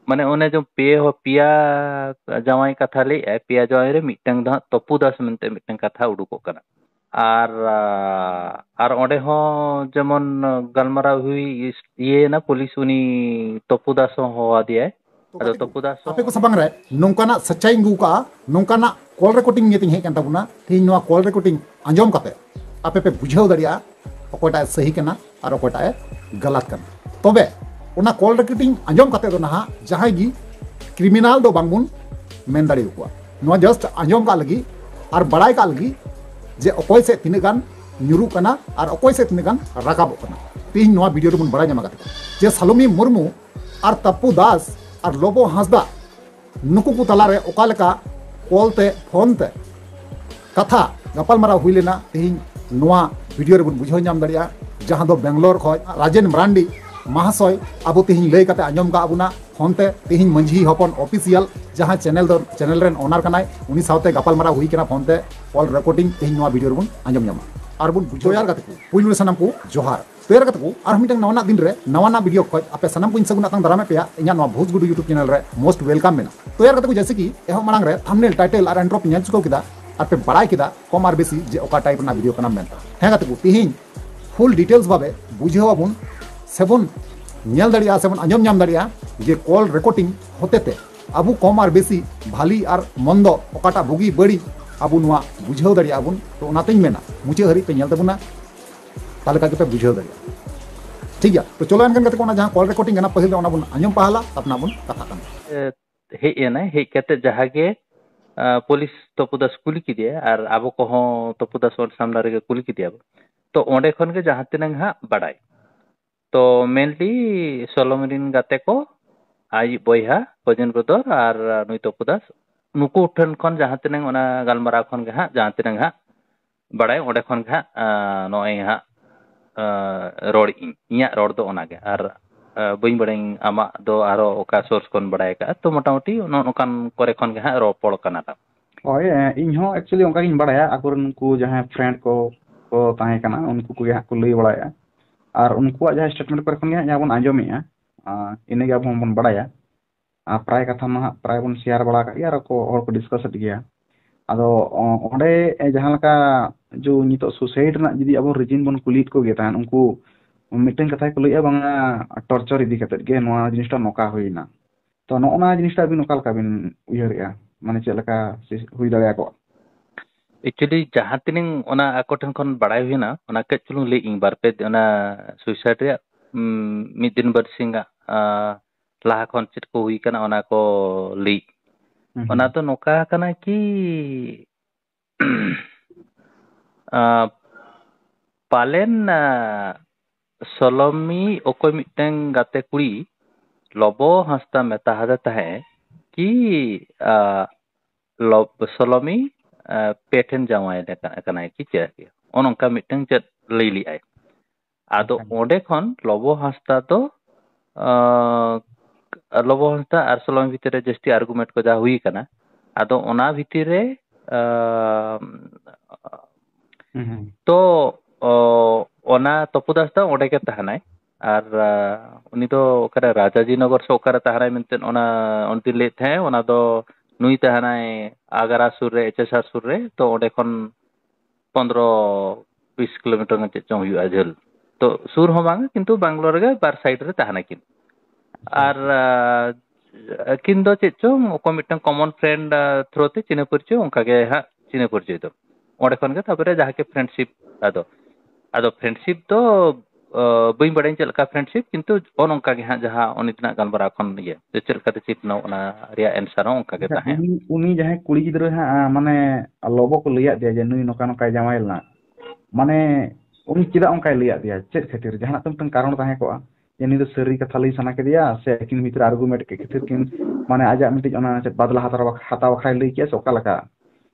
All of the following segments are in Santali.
माने उन्हें जो पिया जावाई कथा ले पिया जावाई रे मिटंग दा तपु दास मेनते मिटंग कथा उडुको कना आर ओंडे हो जेमन गलमाराव हुई ये ना पुलिस उनी तपु दास हो आदिया तो अदो गाते को तपु दास आपे को सबंग रे नोंकाना सच्चाई गुका नोंकाना कॉल रिकॉर्डिंग ये तिंग हे कान ताबुना तीन नोआ कॉल रिकॉर्डिंग अंजम काते आपे पे बुझाव दरिया अकोटा सही कना और अकोटा गलत कना तबे उना कॉल रिकॉर्डिंग अंजम काते दो नहा जहां गी क्रिमिनल दो बांगमुन मेन दाड़ी को नोआ जस्ट अंजम का लगी और बड़ाई का लगी जे अकोय से तिने गान nyuruh kana ar okoy se tinigan rakabok kana tin noa video rebun bada nyama kata je Salome Murmu ar Tapu Das ar Lobo Hasda nuku ku talare okaleka call te phone te katha gapal mara huilena tin noa video rebun bujhaw nyam daria jahan do Bangalore khoj Rajen Marandi महाशय अब तेहिं लय कते आंजम का अबुना फोनते तेहिं मंझी हपन ऑफिशियल जहां चैनल रेन ओनर कनाय उनी सावते गपाल मारा हुई कना फोनते कॉल रिकॉर्डिंग तेहिं नवा वीडियो रबुन आंजम ᱧᱟᱢᱟ आर बुन बुझोयार कते को पुइलु सानाम को जोहार तोयार कते को आर मिटंग नवाना दिन रे नवाना वीडियो खoj आपे सानाम को सगुना तंग दारामे पेया इnya नवा भोज गुडू यूट्यूब चैनल रे मोस्ट वेलकम मेना तोयार कते को जैसे कि एहो मांग रे थंबनेल टाइटल आर एंट्रो पिnyal चुको किदा आर पे बड़ाई किदा कम आर बेसी जे ओका टाइप ना वीडियो कना मेनता हे कते को तेहिं फुल डिटेल्स बाबे बुझाव अबुन सेबन ᱧᱮᱞ ᱫᱟᱲᱮᱭᱟᱜᱼᱟ ᱥᱮᱵᱚᱱ ᱟᱸᱡᱚᱢ ᱧᱟᱢ ᱫᱟᱲᱮᱭᱟᱜᱼᱟ ᱡᱮ ᱠᱚᱞ ᱨᱮᱠᱚর্ডিং ᱦᱚᱛᱮᱛᱮ ᱟᱵᱚ ᱠᱚᱢ ᱟᱨ ᱵᱮᱥᱤ ᱵᱷᱟᱞᱤ ᱟᱨ ᱢᱚᱱᱫᱚ ᱚᱠᱟᱴᱟᱜ ᱵᱩᱜᱤ ᱵᱟᱹᱲᱤᱡ ᱟᱵᱚ ᱱᱚᱣᱟ ᱵᱩᱡᱷᱟᱹᱣ ᱫᱟᱲᱮᱭᱟᱜᱼᱟ ᱵᱚᱱ ᱛᱚ ᱚᱱᱟᱛᱮᱧ ᱢᱮᱱᱟ ᱢᱩᱪᱟᱹᱫ ᱦᱟᱹᱨᱤᱡ ᱯᱮ ᱧᱮᱞ ᱛᱟᱵᱚᱱᱟ ᱛᱟᱦᱞᱮ ᱠᱷᱟᱱ ᱜᱮᱯᱮ ᱵᱩᱡᱷᱟᱹᱣ ᱫᱟᱲᱮᱭᱟᱜᱼᱟ ᱴᱷᱤक ᱜᱮᱭᱟ ᱛᱚ ᱪᱚᱞᱚ ᱮᱱᱠᱷᱟᱱ ᱠᱟᱛᱮ ᱚᱱᱟ ᱡᱟᱦᱟᱸ ᱠᱚᱞ ᱨᱮᱠᱚর্ডিং ᱠᱟᱱᱟ ᱯᱟᱹᱦᱤᱞ ᱫᱚ ᱚᱱᱟ ᱵᱚᱱ ᱟᱸᱡᱚᱢ ᱯᱟᱦᱟᱞᱟ ᱛᱟᱯᱱᱟ ᱵᱚᱱ ᱠᱟᱛᱷᱟ ᱠᱟᱱᱟ हेज एना हेज कते जहाँ के पुलिस तपुदास कुली किदिया और आबो को हो तपुदास और सामना रे कुली किदिया तो ओंडे खन के जहाँ तिनंग हा बड़ाई तो मेनली सोलोमरिन गाते को आई बयहा भजन ब्रदर और नुई तपुदास नुकु ठन खन जहाँ तिनंग ओना गालमारा खन के हा जहाँ तिनंग हा बड़ाई ओंडे खन के हा नोय हा रोड इया रोड दो ओना के और बई बड़ाई आमा दो आरो ओका सोर्स कोन बड़ाई का तो मोटामुटी नोकान करे खन के हा रोपड़ कना ता ओय इन हो एक्चुअली उनका गिन बड़ाया अगर उनको जहां फ्रेंड को ताहे कना उनको को को लई बड़ाया और उनको जहां स्टेटमेंट पर खन जहां बन आंजोमिया इने गे बन बड़ाया प्राय कथा मा प्राय बन शेयर बड़ा का यार को और को डिस्कस गया अदो ओंडे जहां लका जो नितो सुसाइड ना जदी अब रिजिन बन कुलित को गे तान उनको मिटिंग कथा को लइया बांगा टॉर्चर इदी कते गे नोआ जिनिसटा नोका होइना तो नोना जिनिसटा बिन नोका लका बिन उयहरिया माने चलका हुई दाया को एक्चुअली जहाँ तिनिंग ओना आको ठन खन बड़ाई हुइना ओना के चुलुंग ले इंग बार पे ओना सुसाइड रे मिद दिन बर सिंगा लाहा खन चित को हुई कना ओना को ले ओना तो नोका कना कि पालेन सोलोमी ओकोय मिटंग गाते कुड़ी लोबो हंसता मेता हदा तहे कि सोलोमी पेटेन जावाय कनाय कि चेक ओनका मिटंग चेत लैली आय आदो ओंडे खन लोबो हंसता तो लोबो हंसता आर सोलोमी भितरे जस्टी आर्गुमेंट को जा हुई कना आदो ओना भितरे तो ओना तपुदास दा ओंडे के तहनाय आर उनी तो ओकरे राजाजी नगर से ओकरे तहनाय मेनतेन ओना उनती ले थे ओना दो नुई तहनाय आगरा सुर रे एचएसआर सुर रे तो ओंडे खन 15-20 किलोमीटर गन चेचों हुआ झल तो सुर हो बांग किंतु बैंगलोर गे बार साइड रे तहनाय किन आर किन दो चेचों ओको मिटन कॉमन फ्रेंड थ्रोते चिने परिचय ओंका गे हा चिने परिचय दो ओंडे खन गे तापरे जहाँ के फ्रेंडशिप आदो आदो फ्रेंडशिप तो बई बड़ाई चलका फ्रेंडशिप किंतु ओनका गे हा जहाँ उनितना गलबरा खन ये चलका ते चिपनो ओना रिया आंसर ओंका गे ताहे उनी जहां कुड़ी गिद्रो हा माने लोबो को लिया दिया जे नुई नोका नोका जामाइलना माने उनी चिदा ओंका लिया दिया चेक खातिर जहां तुम कारण ताहे को जे नी तो सरी कथा लई सना के दिया से किन मित्र आर्गुमेंट के खातिर किन माने आजा मिति ओना बदला हाता वखा लई किया सोका लका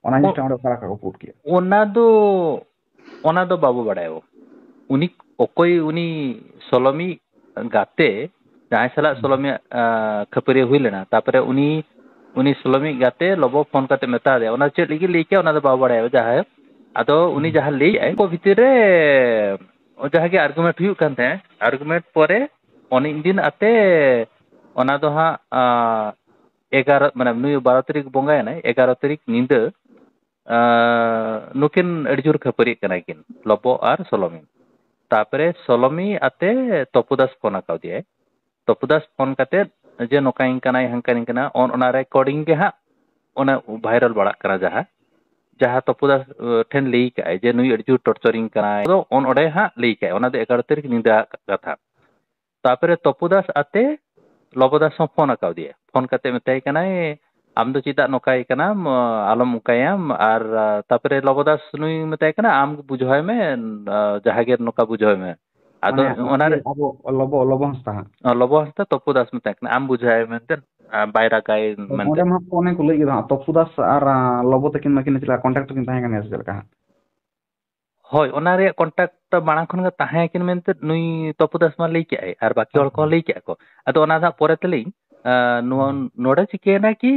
ओना जिस्टा ओडे ओका को पुट किया ओना दो बाबू बड़ायो उनी ओकोई उनी सोलोमी गाते जहां सला सोलोमी खपरे हुई लेना तापरे उनी सोलोमी गाते लोबो फोन करते मेता दे ओना चेक लिगी लेके ओना दो बाबू बड़ायो जहां आदो उनी जहां ले आई को भीतर रे जहां के आर्गुमेंट हुई कान थे आर्गुमेंट परे ओनी दिन आते ᱚᱱᱟ ᱫᱚ ᱦᱟᱸᱜ 11 ᱢᱟᱱᱮ ᱱᱩᱭ 12 ᱛᱟᱹᱨᱤᱠᱷ ᱵᱚᱸᱜᱟᱭᱮᱱᱟᱭ 11 ᱛᱟᱹᱨᱤᱠᱷ ᱧᱤᱫᱟᱹ ᱱᱩᱠᱤᱱ ᱟᱹᱰᱤ ᱡᱳᱨ ᱠᱷᱟᱹᱯᱟᱹᱨᱤᱜ ᱠᱟᱱᱟ ᱠᱤᱱ ᱞᱚᱵᱚ ᱟᱨ ᱥᱚᱞᱚᱢᱤ ᱛᱟᱯᱚᱨᱮ ᱥᱚᱞᱚᱢᱤ ᱟᱛᱮ ᱛᱚᱯᱩᱫᱟᱥ ᱯᱷᱳᱱ ᱟᱠᱟᱣᱫᱮᱭᱟᱭ ᱛᱚᱯᱩᱫᱟᱥ ᱯᱷᱳᱱ ᱠᱟᱛᱮᱫ ᱡᱮ ᱱᱚᱝᱠᱟᱧ ᱠᱟᱱᱟᱭ ᱦᱟᱱᱠᱟᱧ ᱠᱟᱱᱟ ᱚᱱᱟ ᱨᱮᱠᱚᱨᱰᱤᱝ ᱜᱮ ᱦᱟᱸᱜ ᱚᱱᱟ ᱵᱷᱟᱭᱨᱟᱞ ᱵᱟᱲᱟᱜ ᱠᱟᱱᱟ ᱡᱟᱦᱟᱸ ᱛᱚᱯᱩᱫᱟᱥ ᱴᱷᱮᱱ ᱞᱟᱹᱭ ᱠᱟᱜᱼᱟᱭ ᱡᱮ ᱱᱩᱭ ᱟᱹᱰᱤ ᱡᱳᱨ ᱴᱚᱨᱪᱟᱨᱤᱝ ᱠᱟᱱᱟᱭ ᱟᱫᱚ ᱚᱸᱰᱮ ᱦᱟᱸᱜ ᱞᱟᱹᱭ ᱠᱟᱜᱼᱟᱭ ᱚᱱᱟ ᱫᱚ 11 ᱛᱟᱹᱨᱤᱠᱷ ᱧᱤᱫᱟᱹ ᱠᱟᱛᱷᱟ ᱛᱟᱯᱚᱨᱮ ᱛᱚᱯᱩᱫᱟᱥ ᱟᱛᱮ ᱞᱚᱵᱚᱫᱟᱥ ᱦᱚᱸ ᱯᱷᱳᱱ ᱟᱠᱟᱣᱫᱮᱭᱟ ᱯᱷᱳᱱ ᱠᱟᱛᱮ ᱢᱮᱛᱟᱭ ᱠᱟᱱᱟᱭ ᱟᱢ ᱫᱚ ᱪᱮᱫᱟᱜ ᱱᱚᱝᱠᱟᱭ ᱠᱟᱱᱟᱢ ᱟᱞᱚᱢ ᱚᱱᱠᱟᱭᱟᱢ ᱟᱨ ᱛᱟᱯᱚᱨᱮ ᱞᱚᱵᱚᱫᱟᱥ ᱱᱩᱭ ᱢᱮᱛᱟᱭ ᱠᱟᱱᱟ ᱟᱢ ᱵᱩᱡᱷᱟᱹᱣ ᱢᱮ ᱡᱟᱦᱟᱸ ᱜᱮ ᱱᱚᱝᱠᱟ ᱵᱩᱡᱷᱟᱹᱣ ᱢᱮ ᱟᱫᱚ ᱢᱟᱱᱮ ᱚᱱᱟᱨᱮ ᱟᱵᱚ ᱞᱚᱵᱚ ᱦᱟᱸᱥᱫᱟ ᱦᱟᱸᱜ ᱞᱚᱵᱚ ᱦᱟᱸᱥᱫᱟ ᱛᱚᱯᱩᱫᱟᱥ ᱢᱮᱛᱟᱭ ᱠᱟᱱᱟ ᱟᱢ ᱵᱩᱡᱷᱟᱹᱣ ᱢᱮᱱᱛᱮ ᱵᱟᱭᱨᱟᱜᱟᱭ ᱢᱮᱱᱛᱮ ᱚᱸᱰᱮ ᱢᱟ ᱚᱱᱮ ᱠᱚ ᱞᱟᱹᱭ ᱠᱮᱫᱟ ᱛᱚᱯᱩᱫᱟᱥ ᱟᱨ ᱞᱚᱵᱚ ᱛᱟᱹᱠᱤᱱ ᱢᱟᱹᱠᱤᱱ ᱪᱮᱫ ᱞᱮᱠᱟ ᱠᱚᱱᱴᱟᱠᱴ ᱨᱮᱠᱤᱱ ᱛᱟᱦᱮᱸ ᱠᱟᱱᱟ ᱥᱮ ᱪᱮᱫ ᱞᱮᱠᱟ ᱦᱟᱸᱜ ᱦᱳᱭ ᱚᱱᱟ ᱨᱮᱭᱟᱜ ᱠᱚᱱᱴᱟᱠᱴ ᱢᱟᱲᱟᱝ ᱠᱷᱚᱱ ᱜᱮ ᱛᱟᱦᱮᱸ ᱠᱤᱱ ᱢᱮᱱᱛᱮ ᱱᱩᱭ ᱛᱚᱯᱩᱫᱟᱥ ᱢᱟ ᱞᱟᱹᱭ ᱠᱮᱜᱼᱟᱭ ᱟᱨ ᱵᱟᱹᱠᱤ ᱦᱚᱲ ᱠᱚᱦᱚᱸ ᱞᱟᱹᱭ ᱠᱮᱜᱼᱟ ᱠᱚ ᱟᱫᱚ ᱚᱱᱟ ᱫᱚ ᱯᱚᱨᱮ ᱛᱮᱞᱤᱧ ᱱᱚᱣᱟ ᱱᱚᱰᱮ ᱪᱤᱠᱟᱹᱭᱮᱱᱟ ᱠᱤ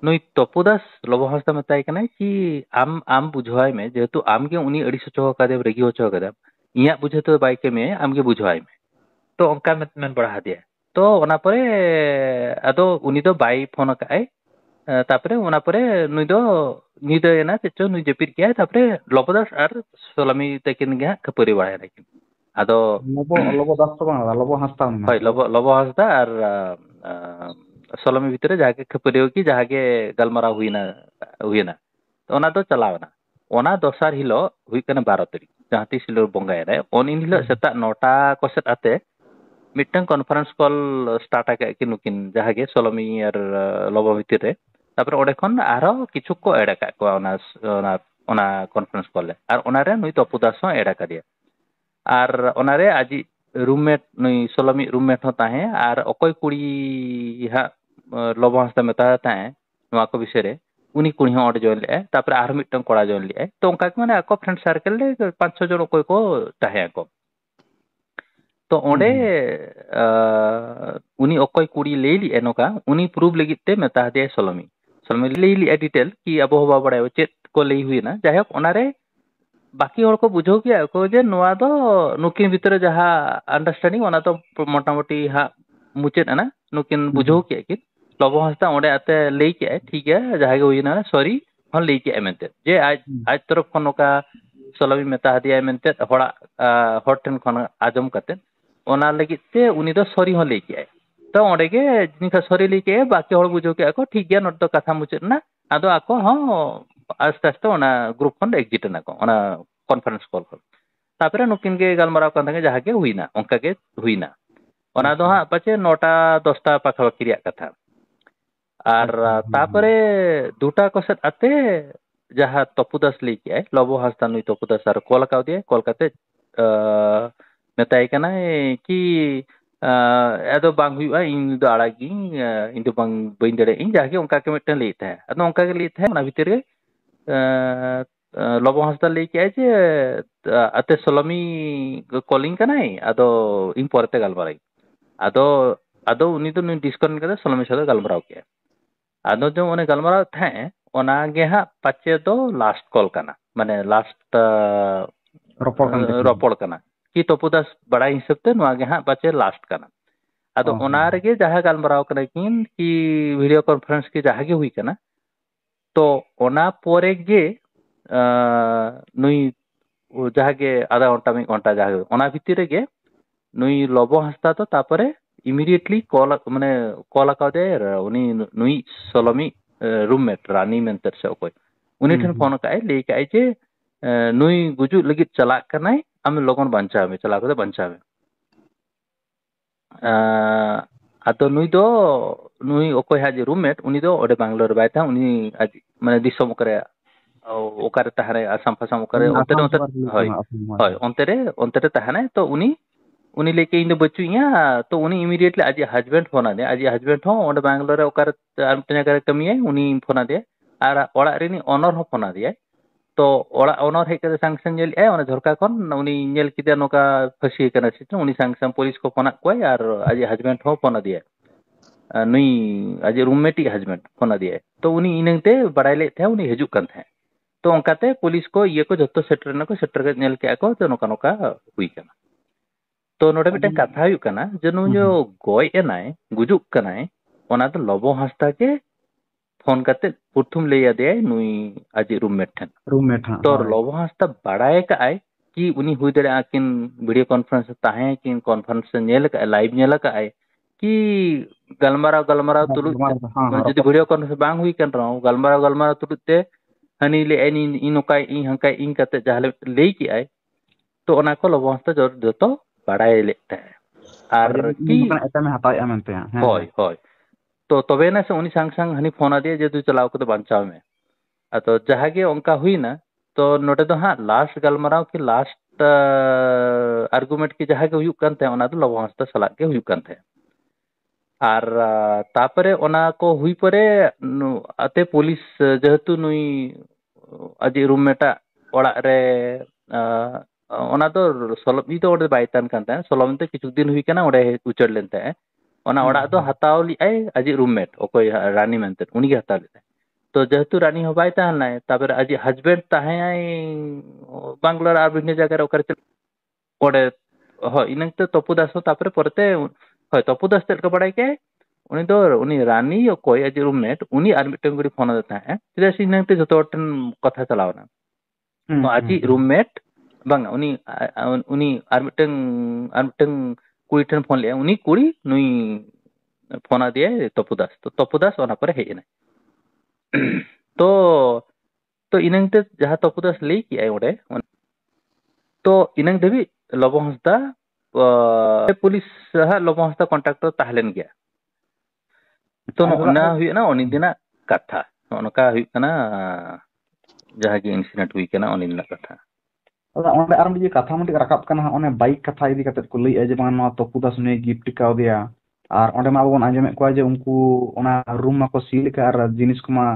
ᱱᱩᱭ ᱛᱚᱯᱩᱫᱟᱥ ᱞᱚᱵᱚ ᱦᱟᱸᱥᱫᱟ ᱢᱮᱛᱟᱭ ᱠᱟᱱᱟᱭ ᱠᱤ ᱟᱢ ᱵᱩᱡᱷᱟᱹᱣᱟᱭ ᱢᱮ ᱡᱮᱦᱮᱛᱩ ᱟᱢᱜᱮ ᱩᱱᱤ ᱟᱹᱲᱤᱥ ᱦᱚᱪᱚ ᱠᱟᱫᱮᱢ ᱨᱟᱹᱜᱤ ᱦᱚᱪᱚ ᱠᱟᱫᱮᱢ ᱤᱧᱟᱹᱜ ᱵᱩᱡᱷᱟᱹᱣ ᱛᱮᱫᱚ ᱵᱟᱭ ᱠᱟᱹᱢᱤᱭᱟ ᱟᱢᱜᱮ ᱵᱩᱡᱷᱟᱹᱣᱟᱭ ᱢᱮ ᱛᱚ ᱚᱱᱠᱟ ᱢᱮᱱ ᱵᱟᱲᱟ ᱦᱟᱫᱮᱭᱟ ᱛᱚ ᱚᱱᱟ ᱯᱚᱨᱮ ᱟᱫᱚ ᱩᱱᱤ ᱫᱚ ᱵᱟᱭ ᱯᱷᱳᱱ ᱟᱠᱟᱫᱼᱟᱭ ᱛᱟᱯᱚᱨᱮ ᱚᱱᱟ ᱯᱚᱨᱮ ᱱᱩᱭ ᱫᱚ ᱧᱤᱫᱟᱹᱭᱮᱱᱟ ᱪᱮᱫ ᱪᱚ ᱱᱩᱭ ᱡᱟᱹᱯᱤᱫ ᱠᱮᱜᱼᱟᱭ ᱛᱟᱯᱚᱨᱮ ᱞᱚᱵᱚᱫᱟᱥ ᱟᱨ ᱥᱚᱞᱚᱢᱤ ᱛᱟᱹᱠᱤᱱ ᱜᱮ ᱦᱟᱸᱜ ᱠᱷᱟᱹᱯᱟᱹᱨᱤ ᱵᱟᱲᱟᱭᱮᱱᱟᱠᱤᱱ ᱟᱫᱚ ᱞᱚᱵᱚ ᱫᱟᱥ ᱫᱚ ᱵᱟᱝ ᱞᱚᱵᱚ ᱦᱟᱸᱥᱫᱟ ᱦᱳᱭ ᱞᱚᱵᱚ ᱦᱟᱸᱥᱫᱟ ᱟᱨ ᱥᱚᱞᱚᱢᱤ ᱵᱷᱤᱛᱨᱤ ᱡᱟᱦᱟᱸ ᱜᱮ ᱠᱷᱟᱹᱯᱟᱹᱨᱤ ᱠᱤ ᱡᱟᱦᱟᱸ ᱜᱮ ᱜᱟᱞᱢᱟᱨᱟᱣ ᱦᱩᱭᱮᱱᱟ ᱚᱱᱟ ᱫᱚ ᱪᱟᱞᱟᱣᱮᱱᱟ ᱚᱱᱟ ᱫᱚᱥᱟᱨ ᱦᱤᱞᱳᱜ ᱦᱩᱭᱩᱜ ᱠᱟᱱᱟ 12 ᱛᱟᱹᱨᱤᱠᱷ ᱡᱟᱦᱟᱸ ᱛᱤᱥ ᱦᱤᱞᱳᱜ ᱵᱚᱸᱜᱟᱭᱮᱱᱟᱭ ᱩᱱ ᱦᱤᱞᱳᱜ ᱥᱮᱛᱟᱜ 9টা ᱠᱚᱥᱮᱫ ᱟᱛᱮ ᱢᱤᱫᱴᱟᱝ ᱠᱚᱱᱯᱷᱟᱨᱮᱱᱥ ᱠᱚᱞ ᱥᱴᱟर्ट ᱟᱠᱟᱫ ᱠᱤᱱ ᱱᱩᱠᱤᱱ ᱡᱟᱦᱟᱸ ᱜᱮ ᱥᱚᱞᱚᱢᱤ ᱟᱨ ᱞᱚᱵᱚ ᱵᱷᱤᱛᱤᱨ ᱨᱮ ᱛᱟᱯᱚᱨᱮ ᱚᱸᱰᱮ ᱠᱷᱚᱱ ᱟᱨᱦᱚᱸ ᱠᱤᱪᱷᱩ ᱠᱚ ᱮᱰ ᱟᱠᱟᱫ ᱠᱚᱣᱟ ᱚᱱᱟ ᱠᱚᱱᱯᱷᱟᱨᱮᱱᱥ ᱠᱚᱞ ᱨᱮ ᱟᱨ ᱚᱱᱟᱨᱮ ᱱᱩᱭ ᱛᱚᱯᱩᱫᱟᱥ ᱦᱚᱸ ᱮᱰ ᱟᱠᱟᱫᱮᱭᱟ ᱟᱨ ᱚᱱᱟᱨᱮ ᱟᱡᱤᱡ ᱨᱩᱢᱢᱮᱴ ᱱᱩᱭ ᱥᱚᱞᱚᱢᱤ ᱨᱩᱢᱢᱮᱴ ᱦᱚᱸ ᱛᱟᱦᱮᱸ ᱟᱨ ᱚᱠᱚᱭ ᱠᱩᱲᱤ ᱦᱟᱸᱜ ᱞᱚᱵᱚ ᱦᱟᱸᱥᱫᱟ ᱢᱮᱛᱟᱭ ᱛᱟᱦᱮᱸ ᱱᱚᱣᱟ ᱠᱚ ᱵᱤᱥᱚᱭ ᱨᱮ ᱩᱱᱤ ᱠᱩᱲᱤ ᱦᱚᱸ ᱚᱸᱰᱮ ᱡᱚᱭᱮᱱ ᱞᱮᱫᱼᱟᱭ ᱛᱟᱯᱚᱨᱮ ᱟᱨᱦᱚᱸ ᱢᱤᱫᱴᱟᱝ ᱠᱚᱲᱟ ᱡᱚᱭᱮᱱ ᱞᱮᱫᱼᱟᱭ ᱛᱚ ᱚᱱᱠᱟ ᱜᱮ ᱢᱟᱱᱮ ᱟᱠᱚ ᱯᱷᱨᱮᱱᱰ ᱥᱟᱨᱠᱮᱞ ᱨᱮ 5-6 ᱡᱚᱱ ᱚᱠᱚᱭ ᱠᱚ ᱛᱟᱦᱮᱸ ᱟᱠᱚ ᱛᱚ ᱚᱸᱰᱮ ᱩᱱᱤ ᱚᱠᱚᱭ ᱠᱩᱲᱤ ᱞᱟᱹᱭ ᱞᱮᱫᱼᱟᱭ ᱱᱚᱝᱠᱟ ᱩᱱᱤ ᱯᱨᱩᱵᱷ ᱞᱟᱹᱜᱤᱫ ᱛᱮ ᱢᱮᱛᱟ ᱦᱟᱫᱮᱭᱟᱭ ᱥᱚᱞᱚᱢᱤ ᱞᱟᱹᱭ ᱞᱮᱫᱼᱟ ᱰᱤᱴᱮᱞ ᱠᱤ ᱟᱵᱚ ᱦᱚᱸ ᱵᱟᱵᱚ ᱵᱟᱲᱟᱭᱟ ᱪᱮᱫ ᱠᱚ ᱞᱟᱹᱭ ᱦᱩᱭᱮᱱᱟ ᱡᱟᱭᱦᱳᱠ ᱚᱱᱟᱨᱮ ᱵᱟᱹᱠᱤ ᱦᱚᱲ ᱠᱚ ᱵᱩᱡᱷᱟᱹᱣ ᱠᱮᱜᱼᱟ ᱠᱚ ᱡᱮ ᱱᱚᱣᱟ ᱫᱚ ᱱᱩᱠᱤᱱ ᱵᱷᱤᱛᱨᱤ ᱡᱟᱦᱟᱸ ᱟᱱᱰᱟᱨᱥᱴᱮᱱᱰᱤᱝ ᱚᱱᱟ ᱫᱚ ᱢᱚᱴᱟᱢᱩᱴᱤ ᱦᱟᱸᱜ ᱢᱩᱪᱟᱹᱫ ᱮᱱᱟ ᱱᱩᱠᱤᱱ ᱵᱩᱡᱷᱟᱹᱣ ᱠᱮᱫ ᱠᱤᱱ ᱞᱚᱵᱚ ᱦᱟᱸᱥᱫᱟ ᱚᱸᱰᱮ ᱟᱛᱮ ᱞᱟᱹᱭ ᱠᱮᱜᱼᱟᱭ ᱴᱷᱤᱠ ᱜᱮᱭᱟ ᱡᱟᱦᱟᱸ ᱜᱮ ᱦᱩᱭᱱᱟ ᱥᱚᱨᱤ ᱦᱚᱸ ᱞᱟᱹᱭ ᱠᱮᱜᱼᱟᱭ ᱢᱮᱱᱛᱮ ᱡᱮ ᱟᱡ ᱛᱚᱨᱚᱯ ᱠᱷᱚᱱ ᱱᱚᱝᱠᱟ ᱥᱚᱞᱚᱢᱤ ᱢᱮᱛᱟ ᱦᱟᱫᱮᱭᱟᱭ ᱢᱮᱱᱛᱮ ᱦᱚᱲ ᱴᱷᱮᱱ ᱠᱷᱚᱱ ᱟᱸᱡᱚᱢ ᱠᱟᱛᱮᱫ ᱚᱱᱟ ᱞᱟᱹᱜᱤᱫ ᱛᱮ ᱩᱱᱤ ᱫᱚ ᱥᱚᱨᱤ ᱦᱚᱸ ᱞᱟᱹᱭ ᱠᱮᱜᱼᱟᱭ ᱛᱚ ᱚᱸᱰᱮ ᱜᱮ ᱡᱮᱠᱷᱟ ᱥᱚᱨᱤ ᱞᱟᱹᱭ ᱠᱮᱜᱼᱟᱭ ᱵᱟᱹᱠᱤ ᱦᱚᱲ ᱵᱩᱡᱷᱟᱹᱣ ᱠᱮᱜᱼᱟ ᱠᱚ ᱴᱷᱤᱠ ᱜᱮᱭᱟ ᱱᱚᱰᱮ ᱫᱚ ᱠᱟᱛᱷᱟ ᱢᱩᱪᱟᱹᱫ ᱮᱱᱟ ᱟᱫᱚ ᱟᱠᱚ ᱦᱚᱸ ᱟᱥᱛᱮ ᱟᱥᱛᱮ ᱚᱱᱟ ᱜᱨᱩᱯ ᱠᱷᱚᱱ ᱮᱠᱡᱤᱴ ᱮᱱᱟ ᱠᱚ ᱚᱱᱟ ᱠᱚᱱᱯᱷᱟᱨᱮᱱᱥ ᱠᱚᱞ ᱠᱷᱚᱱ ᱛᱟᱯᱚᱨᱮ ᱱᱩᱠᱤᱱ ᱜᱮ ᱜᱟᱞᱢᱟᱨᱟᱣ ᱠᱟᱱ ᱛᱟᱦᱮᱸ ᱡᱟᱦᱟᱸ ᱜᱮ ᱦᱩᱭᱱᱟ ᱚᱱᱠᱟ ᱜᱮ ᱦᱩᱭᱱᱟ ᱚᱱᱟ ᱫᱚ ᱦᱟᱸᱜ ᱯᱟᱪᱮ 9টা-10টা ᱯᱟᱠᱟᱯᱟᱠᱤ ᱨᱮᱭᱟᱜ ᱠᱟᱛᱷᱟ ᱟᱨ ᱛᱟᱯᱚᱨᱮ 2টা ᱠᱚᱥᱮᱫ ᱟᱛᱮ ᱡᱟᱦᱟᱸ ᱛᱚᱯᱩᱫᱟᱥ ᱞᱟᱹᱭ ᱠᱮᱜᱼᱟᱭ ᱞᱚᱵᱚ ᱦᱟᱸᱥᱫᱟ ᱱᱩᱭ ᱛᱚᱯᱩᱫᱟᱥ ᱟᱨ ᱠᱚᱞ ᱠᱟᱣᱫᱮᱭᱟᱭ ᱠᱚᱞ ᱠᱟᱛᱮ ᱢᱮᱛᱟᱭ ᱠᱟᱱᱟᱭ ᱠᱤ ᱟᱫᱚ ᱵᱟᱝ ᱦᱩᱭᱩᱜᱼᱟ ᱤᱧ ᱫᱚ ᱟᱲᱟᱜᱤᱧ ᱤᱧ ᱫᱚ ᱵᱟᱹᱧ ᱫᱟᱲᱮᱭᱟᱜ ᱤᱧ ᱡᱟᱜᱮ ᱚᱱᱠᱟ ᱜᱮ ᱢᱤᱫᱴᱮᱱ ᱞᱟᱹᱭᱮᱫ ᱛᱟᱦᱮᱸᱫ ᱟᱫᱚ ᱚᱱᱠᱟ ᱜᱮ ᱞᱟᱹᱭᱮᱫ ᱛᱟᱦᱮᱸᱫ ᱚᱱᱟ ᱵᱷᱤᱛᱤᱨ ᱨᱮ ᱞᱚᱵᱚ ᱦᱟᱸᱥᱫᱟ ᱞᱟᱹᱭ ᱠᱮᱜᱼᱟᱭ ᱡᱮ ᱟᱛᱮ ᱥᱚᱞᱚᱢᱤ ᱠᱚᱞᱤᱝ ᱠᱟᱱᱟᱭ ᱟᱫᱚ ᱤᱧ ᱯᱚᱨᱮᱛᱮ ᱜᱟᱞᱢᱟᱨᱟᱣᱟᱹᱧ ᱟᱫᱚ ᱩᱱᱤ ᱫᱚ ᱱᱩᱭ ᱰᱤᱥᱠᱟᱱᱮᱠᱴ ᱠᱟᱛᱮ ᱥᱚᱞᱚᱢᱤ ᱥᱟᱶ ᱜᱟᱞᱢᱟᱨᱟᱣ ᱠᱮᱜᱼᱟ ᱟᱫᱚ ᱡᱮ ᱚᱱᱮ ᱜᱟᱞᱢᱟᱨᱟᱣ ᱛᱟᱦᱮᱸᱫ ᱚᱱᱟᱜᱮ ᱦᱟᱸᱜ ᱯᱟᱪᱮ ᱫᱚ ᱞᱟᱥᱴ ᱠᱚᱞ ᱠᱟᱱᱟ ᱢᱟᱱᱮ ᱞᱟᱥᱴ ᱨᱚᱯᱚᱲ ᱠᱟᱱ ᱛᱟᱹᱠᱤᱱ ᱨᱚᱯᱚᱲ ᱠᱟᱱᱟ ᱠᱤ ᱛᱚᱯᱩᱫᱟᱥ ᱵᱟᱲᱟᱭ ᱦᱤᱥᱟᱹᱵ ᱛᱮ ᱱᱚᱣᱟ ᱜᱮ ᱦᱟᱸᱜ ᱯᱟᱪᱮ ᱞᱟᱥᱴ ᱠᱟᱱᱟ ᱟᱫᱚ ᱚᱱᱟ ᱨᱮᱜᱮ ᱡᱟᱦᱟᱸ ᱜᱟᱞᱢᱟᱨᱟw ᱠᱟᱱᱟ ᱠᱤᱱ ᱠᱤ ᱵᱷᱤᱰᱤᱭᱳ ᱠᱚᱱᱯᱷᱟᱨᱮᱱᱥ ᱠᱤ ᱡᱟᱦᱟᱸ ᱜᱮ ᱦᱩᱭ ᱠᱟᱱᱟ ᱛᱚ ᱚᱱᱟ ᱯᱚᱨᱮ ᱜᱮ ᱱᱩᱭ ᱡᱟᱦᱟᱸ ᱜᱮ ᱟᱫᱷᱟ ᱜᱷᱚᱱᱴᱟ 1 ঘন্টা ᱡᱟᱦᱟᱸ ᱚᱱᱟ ᱵᱷᱤᱛᱤᱨ ᱨᱮᱜᱮ ᱱᱩᱭ ᱞᱚᱵᱚ ᱦᱟᱸᱥᱫᱟ ᱫᱚ ᱛᱟᱯᱚᱨᱮ ইমিডিয়েটলি কল আকাউদে উনি নুই সলমি রুমমেট রানী মেন্টার সে অকয় উনি ঠেন ফোন কায় লেই কায় যে নুই গুজুগ লাগি চালাক কানাই আমি লগন বাঞ্চাবে চালা করে বাঞ্চাবে আতো নুই অকয় হাজে রুমমেট উনি দো ওডে বাংলোর বাইতা উনি আজ মানে দিসম করে ওকারে তাহারে আসাম ফাসাম ওকারে অন্তে হয় হয় অন্তে তাহানে তো उनी लेके इन बचुइया तो उनी इमीडिएटली आज हस्बैंड फोन आदे आज हस्बैंड हो ओंडे बैंगलोर ओकर जगह कमिए उनी फोन आदे और ओड़ा रेनी ओनर हो फोन आदे तो ओड़ा ओनर हेक करे सांग नेल ए ओने झरका खन उनी नेल किदे नोका फसी कना सिट उनी सांग पुलिस को फोन कोय और आज हस्बैंड हो फोन आदे नुई आज रूममेट हस्बैंड फोन आदे तो उनी इनते बड़ाई ले थे उनी हिजुक कन थे तो ओंकाते पुलिस को ये को जत्तो सेटर के नेल के को तो नोका नोका हुई कना तो नोडे मिटन कथा हुई कना जे नु जो गोय एनाय गुजुक कनाय ओना तो लबो हांसदा के फोन करते प्रथम लैया दे नुई आजि रूममेट ठन रूममेट हाँ तो हय लबो हांसदा बड़ाय का आय कि उनी हुई दरे आकिन वीडियो कॉन्फ्रेंस ताहे किन कॉन्फ्रेंस नेल का लाइव नेल का आय कि गलमारा तुलु हाँ जदि वीडियो कॉन्फ्रेंस बांग हुई कन रहो गलमारा तुलु ते हनी ले एनी इनोकाय इन हंकाय इन कते जाहले लई की आय तो ओना को लबो हांसदा जतो बड़ाय लेते हैं आर की एटमे हताय मेनते हैं होय होय तो तबे ना से उनी संग संग हनी फोन आदे जे तू चलाव को बांचाव में तो जहागे उनका हुई ना तो नोटे तो हाँ लास्ट गलमराव की लास्ट आर्गुमेंट की जहागे हुई करते ओना तो लबो हांसदा सलाह के हुई करते आर तापरे ओना को हुई परे अते पुलिस जेहेतु नुई अजी रूममेटा ओड़ा रे ओना तो सोलमी तो ओडे बायतान कांता सोलम ते किछु दिन हुई कना ओडे उचड़ लेनते ओना ओड़ा दो हताव ली आई अजी रूममेट ओकोय रानी मेनते उनी के हताव लेते तो जेहेतु रानी हो बाय ताहनाय तापर अजी हस्बैंड ताहे आई बांग्लार आर बिने जगह ओकर ओडे हो इनंते तपुदास तापर परते হয় তপুদাস তেল কা বড়াই কে উনি তো উনি রানী ও কই আজ রুমমেট উনি আর মিটং করে ফোন দিতে হ্যাঁ সেটা সিনাতে যত টন কথা চালাও না তো আজি রুমমেট বাং উনি উনি আর মিটং কুড়ি টন ফোন লিয়া উনি কুড়ি নুই ফোন দিয়ে তপুদাস তো তপুদাস ওনা পরে হেই না তো তো ইনাংতে যাহা তপুদাস লই কি আই ওড়ে तो इनंग देवी लबो हंसदा पुलिस हा लबो हंसदा कॉन्ट्रैक्टर ताहलेन गया तो ना हुई ना ओनी दिना कथा नका हुई कना जहां की इंसिडेंट हुई कना ओनी दिना कथा ओंडे आर मिजे कथा मटे राकाब कना ओने बाइक कथा इदी कते को लई ए जे बांग नो तपुदास ने गिफ्ट काव दिया और ओंडे मा बोन आंजमे को जे उनको ओना रूम मा को सील का और जिनिस को मा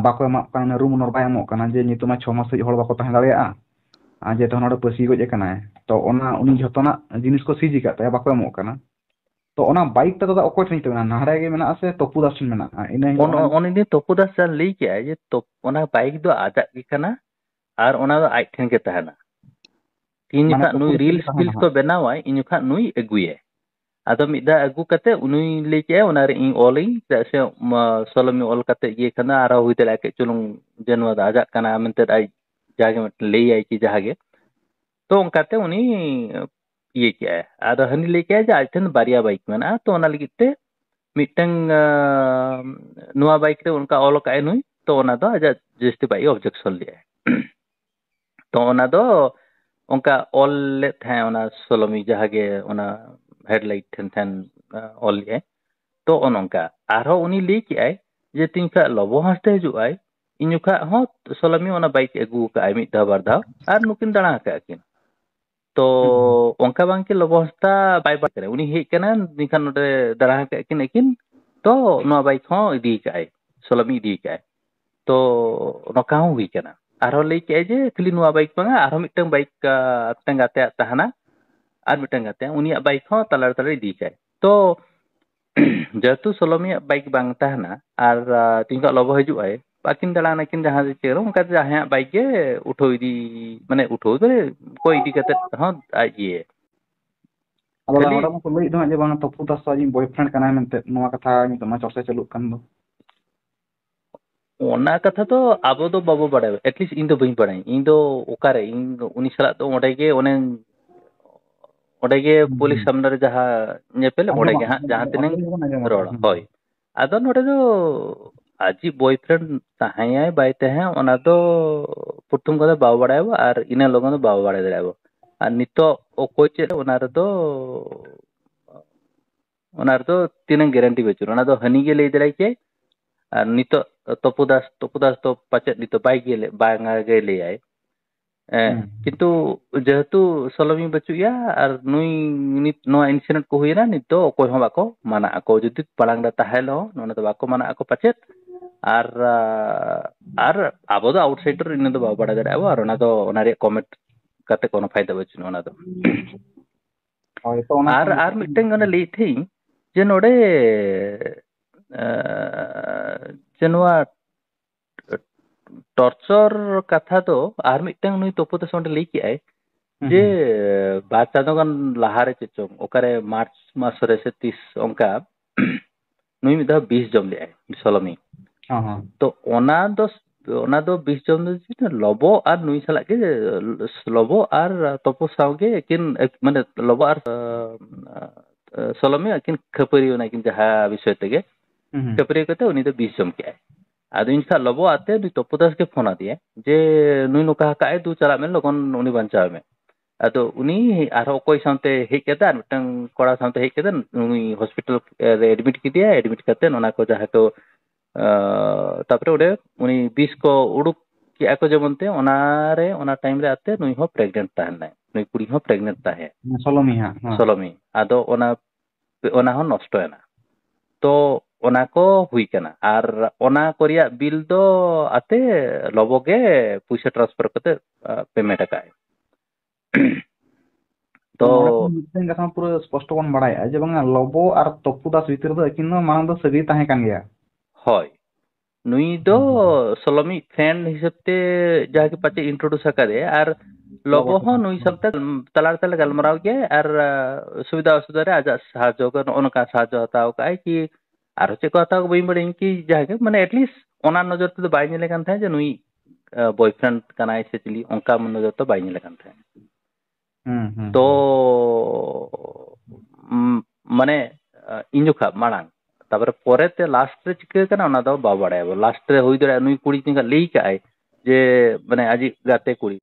बाको मा कना रूम नर बाय मो कना जे नितुमा 6 मास हड़ बाको ताहे दाड़िया जे तो नोडे पसी गज कना तो ओना उनी जतोना जिनिस को सीजी काते बाको एमो कना तो ओना बाइक ता दादा ओको ठनी तोना नाहड़े गे मेना से तपुदास ठन मेना इने ओनी दिन तपुदास सा लई के जे तो ओना बाइक दो आजा की कना और ओना दो आई ठन के तहना तीन का नुई रील्स स्किल्स को बनावाय इन का नुई अगुए आदो मिदा अगु कते उनुई लई के ओना रे इन ओलिंग से सोलमी ओल कते ये कना आरा हुई दला के चुलुंग जनवा आजा कना मेनते आई जागे मत ले आई की जहागे तो उनकाते उनी ये क्या है आदो हनी ले के जा आजन बारिया बाइक मेना तो ओना लगिते मिटंग नुआ बाइक रे उनका ऑल का नुई तो ओना दो आजा जस्टी बाइक ऑब्जेक्शन लिया तो ओना दो उनका ऑल ले थे ओना सोलमी जहागे ओना हेडलाइट ठन ठन ऑल लिया तो ओनका आरो उनी ले के आय जे तिनका लबो हंसते हजु आय इनुखा हो सोलमी ओना बाइक अगु का आई मिद बार दा आर नुकिन दाणा का किन तो ओंका बांग के लबोस्ता बाय बाय करे उनी हे कना निखान नोडे दाणा का किन एकिन तो नो बाइक हो इदी काय सोलमी इदी काय तो नोका हो हुई कना आरो ले के जे खाली नो बाइक बांगा आरो मिटंग बाइक मिटंग गाते ताहना आर मिटंग गाते उनी बाइक हो तलार तलार इदी काय तो जेतु सोलमी बाइक बांग ताहना आर तिनका लबो हजु आय बाकिन दलाना किन जहां चेरो उनका जहां बाइक के उठो इदी माने उठो तो कोई इदी कते हां आइए अब ओडा को लई दो जे बांग तपुदास जी बॉयफ्रेंड कना मेनते नोआ कथा नि तमा चर्चा चालू कन दो ओना कथा तो आबो दो बाबो बड़े एटलीस्ट इन दो बई बड़े इन दो ओकारे इन उनी सला तो ओडे के पुलिस सामने जहां नेपेल ओडे के हां जहां तिने रोड होय आदो नोडे दो आजी बॉयफ्रेंड ताहाय बाय ताहे ओना दो पुतुम को बाव बड़ायबो आर इना लोगन दो बाव बड़ाय दराबो आर नितो ओकोय चे ओना रे दो तिने गारंटी बेचुर ओना दो हनी गे लई दराय के आर नितो तपुदास तो पाचे नितो बाय गे बांगा गे ले आय किंतु जेहेतु सोलमी बचुया आर नुई नित नो इंसिडेंट को हुईना नितो ओकोय हो बाको माना को जदि पलांगदा ताहेलो नोना दो बाको माना को पाचे आर आबो दो आउटसाइडर इन दो बाबा दादा और ओना दो ओना रे कमेंट कते कोनो फायदा बचुन ओना दो आर मिटंग ओना ले थी जे नोडे जनवा टॉर्चर कथा तो आर मिटंग नुई तोपो तो सोंडे ले की आय जे ᱵᱟᱨ ᱪᱟᱸᱫᱳ ᱜᱟᱱ ᱞᱟᱦᱟᱨᱮ ᱪᱮᱫ ᱪᱚᱝ ᱚᱠᱟᱨᱮ ᱢᱟᱨᱪ ᱢᱟᱥ ᱨᱮ ᱥᱮ 30 ᱚᱱᱠᱟ নুই ᱢᱤᱫ ᱫᱷᱟᱣ ᱵᱤষ ᱡᱚᱢ ᱞᱮᱜᱼᱟᱭ ᱥᱚᱞᱚᱢᱤ ᱛᱚ ᱚᱱᱟ ᱫᱚ ᱵᱤষ ᱡᱚᱢ ᱫᱚ ᱞᱚᱵᱚ ᱟᱨ নুই ᱥᱟᱞᱟᱜ ᱜᱮ ᱞᱚᱵᱚ ᱟᱨ ᱛᱚᱯᱚ ᱥᱟᱶᱜᱮ ᱮᱠᱤᱱ ᱢᱟᱱᱮ ᱞᱚᱵᱚ ᱟᱨ ᱥᱚᱞᱚᱢᱤ ᱮᱠᱤᱱ ᱠᱷᱟᱹᱯᱟᱹᱨᱤ ᱚᱱᱟᱠᱤᱱ ᱡᱟᱦᱟᱸ ᱵᱤᱥᱚᱭ ᱛᱮᱜᱮ ᱠᱷᱟᱹᱯᱟᱹᱨᱤ ᱠᱟᱛᱮ ᱩᱱᱤ ᱫᱚ ᱵᱤষ ᱡᱚᱢ ᱠᱮᱜᱼᱟᱭ ᱟᱫᱚ ᱤᱧ ᱠᱷᱟᱱ ᱞᱚᱵᱚ ᱟᱛᱮ ᱱᱩᱭ ᱛᱚᱯᱚᱫᱟᱥ ᱜᱮ ᱯᱷᱳᱱ ᱟᱫᱮᱭᱟ ᱡᱮ ᱱᱩᱭ ᱱᱚᱝᱠᱟ ᱟᱠᱟᱜᱼᱟᱭ ᱫᱩ ᱪᱟᱞᱟᱜ ᱢᱮ ᱞᱚᱜᱚᱱ ᱩᱱᱤ ᱵᱟᱧᱪᱟᱣ ᱢᱮ ᱟᱫᱚ ᱩᱱᱤ ᱟᱨᱦᱚᱸ ᱚᱠᱚᱭ ᱥᱟᱶᱛᱮ ᱦᱮᱡ ᱠᱟᱛᱮ ᱟᱨ ᱢᱤᱫᱴᱟᱝ ᱠᱚᱲᱟ ᱥᱟᱶᱛᱮ ᱦᱮᱡ ᱠᱟᱛᱮ ᱩᱱᱤ ᱦᱚᱥᱯᱤᱴᱟᱞ ᱨᱮ ᱮᱰᱢᱤᱴ ᱠᱮᱫᱮᱭᱟ ᱮᱰᱢᱤᱴ ᱠᱟᱛᱮ ᱚᱱᱟ ᱠᱚ ᱡᱟᱦᱟᱸ ᱠᱚ ᱛᱟᱯᱚᱨᱮ ᱚᱸᱰᱮ ᱩᱱᱤ ᱵᱤষ ᱠᱚ ᱩᱰᱩᱠ ᱠᱮᱜᱼᱟ ᱠᱚ ᱡᱮᱢᱚᱱ ᱛᱮ ᱚᱱᱟ ᱴᱟᱭᱤᱢ ᱨᱮ ᱟᱛᱮ ᱱᱩᱭ ᱦᱚᱸ ᱯᱨᱮᱜᱱᱮᱱᱴ ᱛᱟᱦᱮᱱᱟᱭ ᱱᱩᱭ ᱠᱩᱲᱤ ᱦᱚᱸ ᱯᱨᱮᱜᱱᱮᱱᱴ ᱛᱟᱦᱮᱸ ᱥᱚᱞᱚᱢᱤ ᱟᱫᱚ ᱚᱱᱟ ᱦᱚᱸ ᱱᱚᱥᱴᱚᱭᱮᱱᱟ ᱛᱚ ᱚᱱᱟ ᱠᱚ ᱦᱩᱭ ᱠᱟᱱᱟ ᱟᱨ ᱚᱱᱟ ᱠᱚ ᱨᱮᱭᱟᱜ ᱵᱤᱞ ᱫᱚ ᱟᱛᱮ ᱞᱚᱵᱚ ᱜᱮ ᱯᱩᱭᱥᱟᱹ ᱴᱨᱟᱱᱥᱯᱷᱟᱨ ᱠᱟᱛᱮ ᱯᱮᱢᱮন্ট ᱟᱠᱟᱜᱼᱟᱭ ᱛᱚ ᱢᱤᱫᱴᱮᱱ ᱠᱟᱛᱷᱟ ᱯᱩᱨᱟᱹ ᱥᱯᱚᱥᱴᱚ ᱵᱚᱱ ᱵᱟᱲᱟᱭᱟ ᱡᱮ ᱵᱟᱝ ᱞᱚᱵᱚ ᱟᱨ ᱛᱚᱯᱩ ᱫᱟᱥ ᱵᱷᱤᱛᱨᱤ ᱫᱚ ᱟᱹᱠᱤᱱ ᱫᱚ ᱢᱟᱲᱟᱝ ᱫᱚ ᱥᱟᱹᱜᱟᱹᱭ ᱛᱟᱦᱮᱸ ᱠᱟᱱ ᱜᱮᱭᱟ ᱦᱳᱭ নুই ᱫᱚ ᱥᱚᱞᱚᱢᱤ ᱯᱷᱨᱮন্ড হিসেবে তে যাকে পাচ্ছে ইন্ট্রোডিউস আকারে আর লব হন নুই সাথে তালার তালে গালমারাও গিয়ে আর সুবিধা অসুবিধা রে আজ সাহায্য করে অনকা সাহায্য হাতাও কাই কি আর হচ্ছে কথা বই বড় কি যাকে মানে এটলিস্ট ওনার নজর তো বাই নিলে কান থাকে যে নুই বয়ফ্রেন্ড কানাই সে চিলি অনকা নজর তো বাই নিলে কান থাকে তো মানে ইঞ্জুখা মারাং তারপরে পরেতে লাস্ট রে চিকা কানা ওনা দো বা বাড়ায় লাস্ট রে হই দরে নুই কুড়ি তিনকা লেই কাই যে মানে আজি গাতে কুড়ি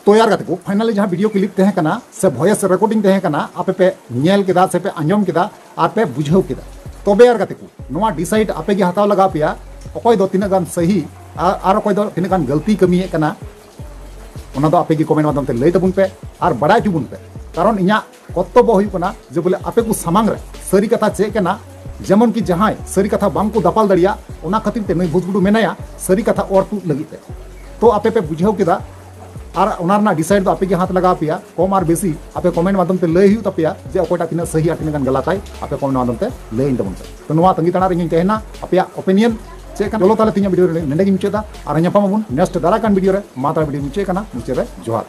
तो यार गाते को फाइनली जहाँ वीडियो क्लिप तहे कना से वॉइस रिकॉर्डिंग तहे कना आपे पे नेल केदा से पे अंजम केदा आर पे बुझाव केदा तबे यार गाते को नोआ डिसाइड आपे गे हताव लगा पिया अकोय दो तीन गान सही आर अकोय दो तीन गान गलती कमी कना ओना दो आपे गे कमेंट माध्यम ते लई तबुन पे आर बड़ाय जुबुन पे कारण इना कर्तव्य हुई कना जे बोले आपे को सामांग रे सरी कथा चे कना जेमन की जहां सरी कथा बांग को दापाल दड़िया ओना खातिर ते नई भुजबुडू मेनाया सरी कथा और तू लगी पे तो आपे पे बुझाव केदा और ओनारना डिसाइड तो आपे के हाथ लगा पिया कम और बेसी आपे कमेंट माध्यम ते लय हुई तपिया जे अकोटा तिना सही और तिना गान गलताई आपे कमेंट माध्यम ते लय इन तबन तो नोआ तंगी ताना रिंग कहना आपे ओपिनियन चे का बोलो ताले तिना वीडियो रे नेंडे गिम चेदा और न्यापामबुन नेक्स्ट दारा कान वीडियो रे माता वीडियो मुचे कना मुचे रे जोहार